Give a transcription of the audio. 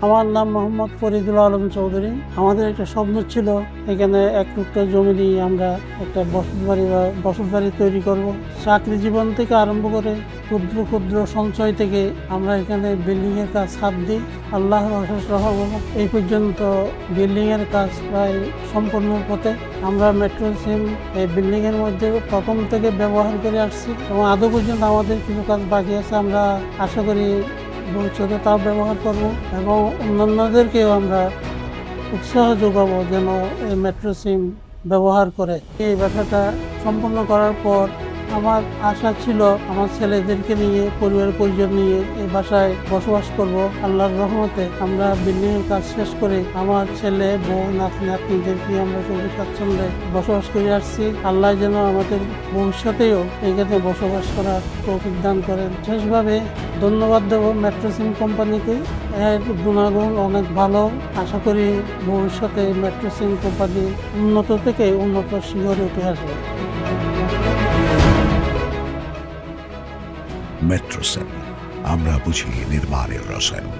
আমার নাম মোহাম্মদ ফরিদুল আলম চৌধুরী। আমাদের একটা স্বপ্ন ছিল এখানে এক টুকরা জমি নিয়ে আমরা একটা বসত বাড়ি তৈরি করব। চাকরি জীবন থেকে আরম্ভ করে ক্ষুদ্র ক্ষুদ্র সঞ্চয় থেকে আমরা এখানে বিল্ডিং এর কাজ হাত দিই। আল্লাহর অশেষ রহমত এই পর্যন্ত বিল্ডিং এর কাজ প্রায় সম্পূর্ণের পথে। আমরা মেট্রো সিম এই বিল্ডিং এর মধ্যে প্রথম থেকে ব্যবহার করে আসছি এবং আদৌ পর্যন্ত আমাদের কিছু কাজ বাকি আছে। আমরা আশা করি ভবিষ্যতে তাও ব্যবহার করব এবং অন্যান্যদেরকেও আমরা উৎসাহ যোগাবো যেন এই মেট্রো সিম ব্যবহার করে। এই ব্যবসাটা সম্পূর্ণ করার পর আমার আশা ছিল আমার ছেলেদেরকে নিয়ে পরিবার পরিজন নিয়ে এই বাসায় বসবাস করব। আল্লাহর রহমতে আমরা বিল্ডিং এর কাজ শেষ করে আমার ছেলে বউ নাতি নাতনিদেরকে আমরা খুবই স্বাচ্ছন্দ্যে বসবাস করে আসছি। আল্লাহ যেন আমাদের ভবিষ্যতেও এখানে বসবাস করার তৌফিক দান করেন। বিশেষভাবে ধন্যবাদ দেব মেট্রো সিম কোম্পানিকে। এর গুণাগুণ অনেক ভালো। আশা করি ভবিষ্যতে মেট্রো সিম কোম্পানি উন্নত থেকে উন্নত শিখরে উঠে আসবে। মেট্রোসেল, আমরা বুঝি নির্মাণের রসায়ন।